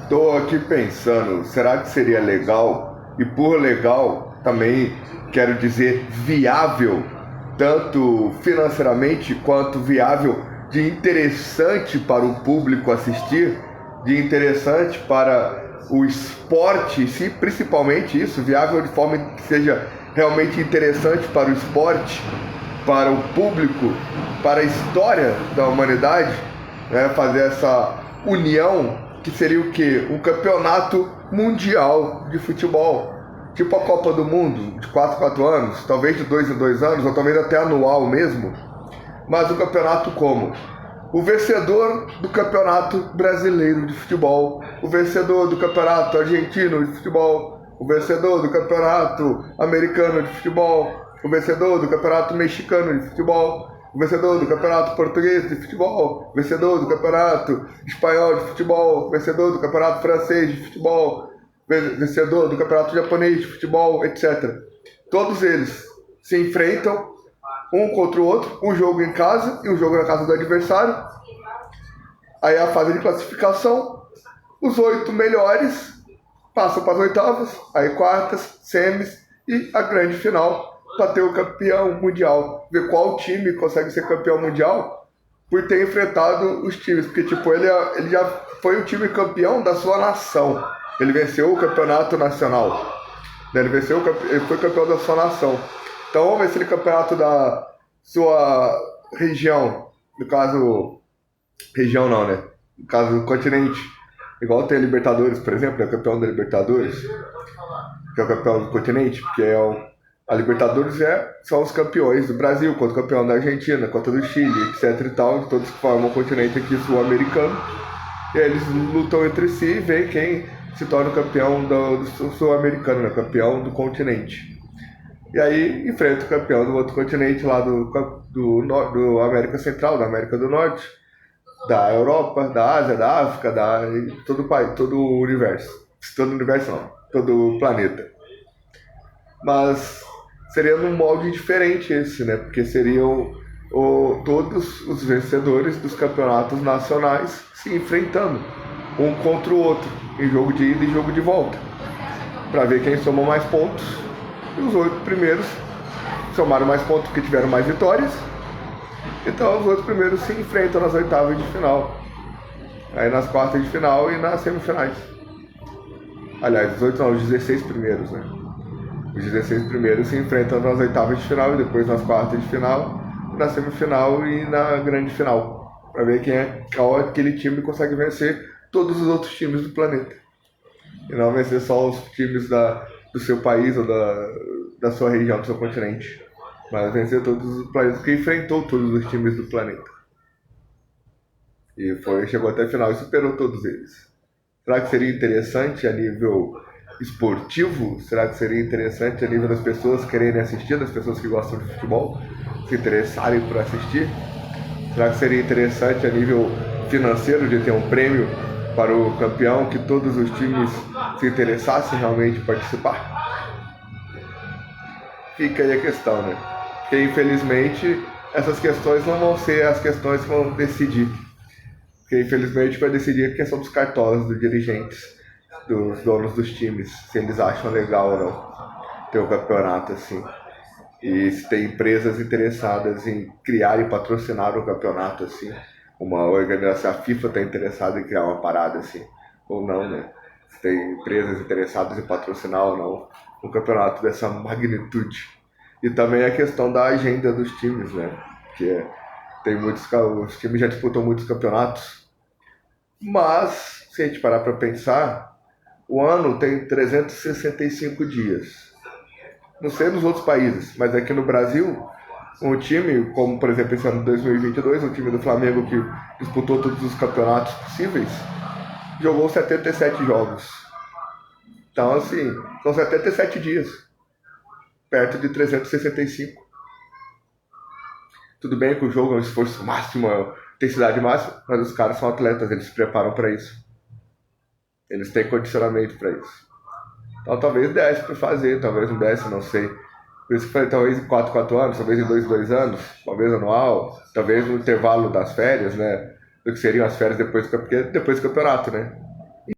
Estou aqui pensando, será que seria legal, e por legal também quero dizer viável, tanto financeiramente quanto viável, de interessante para o público assistir, de interessante para o esporte, se principalmente isso, viável de forma que seja realmente interessante para o esporte, para o público, para a história da humanidade, né? Fazer essa união que seria o quê? Um campeonato mundial de futebol, tipo a Copa do Mundo, de 4 em 4 anos, talvez de 2 em 2 anos, ou talvez até anual mesmo, mas um campeonato como? O vencedor do campeonato brasileiro de futebol, o vencedor do campeonato argentino de futebol, o vencedor do campeonato americano de futebol, o vencedor do campeonato mexicano de futebol, o vencedor do campeonato português de futebol, o vencedor do campeonato espanhol de futebol, o vencedor do campeonato francês de futebol, vencedor do campeonato japonês de futebol, etc. Todos eles se enfrentam um contra o outro, um jogo em casa e um jogo na casa do adversário. Aí a fase de classificação, os 8 melhores passam para as oitavas, aí quartas, semis e a grande final para ter o campeão mundial. Ver qual time consegue ser campeão mundial por ter enfrentado os times, porque tipo, ele já foi o time campeão da sua nação. Ele venceu o campeonato nacional. Ele foi campeão da sua nação. Então vamos ver se ele é campeonato da sua região. No caso, região não, né? No caso, continente. Igual tem a Libertadores, por exemplo, é o campeão da Libertadores, que é o campeão do continente, porque a Libertadores são os campeões do Brasil, contra o campeão da Argentina, contra do Chile, etc e tal, todos que formam o continente aqui sul-americano. E aí eles lutam entre si e veem quem se torna o campeão do sul-americano, né? Campeão do continente. E aí enfrenta o campeão do outro continente lá do América Central, da América do Norte, da Europa, da Ásia, da África, todo o país, todo o universo. Todo o universo não, todo o planeta. Mas seria num molde diferente esse, né? Porque seriam todos os vencedores dos campeonatos nacionais se enfrentando um contra o outro, em jogo de ida e jogo de volta, para ver quem soma mais pontos. E os 8 primeiros somaram mais pontos porque tiveram mais vitórias. Então os 8 primeiros se enfrentam nas oitavas de final, aí nas quartas de final e nas semifinais. Aliás, os 16 primeiros, né? Os 16 primeiros se enfrentam nas oitavas de final e depois nas quartas de final, na semifinal e na grande final, para ver qual aquele time consegue vencer todos os outros times do planeta. E não vencer só os times do seu país ou da sua região, do seu continente, mas vencer todos os planetas, que enfrentou todos os times do planeta. E chegou até a final e superou todos eles. Será que seria interessante a nível esportivo? Será que seria interessante a nível das pessoas quererem assistir, das pessoas que gostam de futebol, se interessarem por assistir? Será que seria interessante a nível financeiro de ter um prêmio para o campeão, que todos os times se interessassem realmente em participar? Fica aí a questão, né? Porque infelizmente essas questões não vão ser as questões que vão decidir. Porque infelizmente vai decidir a questão dos cartolas, dos dirigentes, dos donos dos times, se eles acham legal ou não ter um campeonato assim. E se tem empresas interessadas em criar e patrocinar um campeonato assim, uma organização, a FIFA está interessada em criar uma parada assim, ou não, né? Se tem empresas interessadas em patrocinar ou não um campeonato dessa magnitude. E também a questão da agenda dos times, né? Porque os times já disputam muitos campeonatos, mas se a gente parar para pensar, o ano tem 365 dias. Não sei nos outros países, mas aqui no Brasil, um time, como por exemplo esse ano de 2022, o time do Flamengo que disputou todos os campeonatos possíveis, jogou 77 jogos. Então assim, são 77 dias, perto de 365. Tudo bem que o jogo é um esforço máximo, é intensidade máxima, mas os caras são atletas, eles se preparam para isso. Eles têm condicionamento para isso. Então talvez desse para fazer, talvez não desse, não sei. Por isso que falei, talvez em 4 anos, talvez em 2 anos, talvez anual, talvez no intervalo das férias, né? Do que seriam as férias depois do campeonato, né?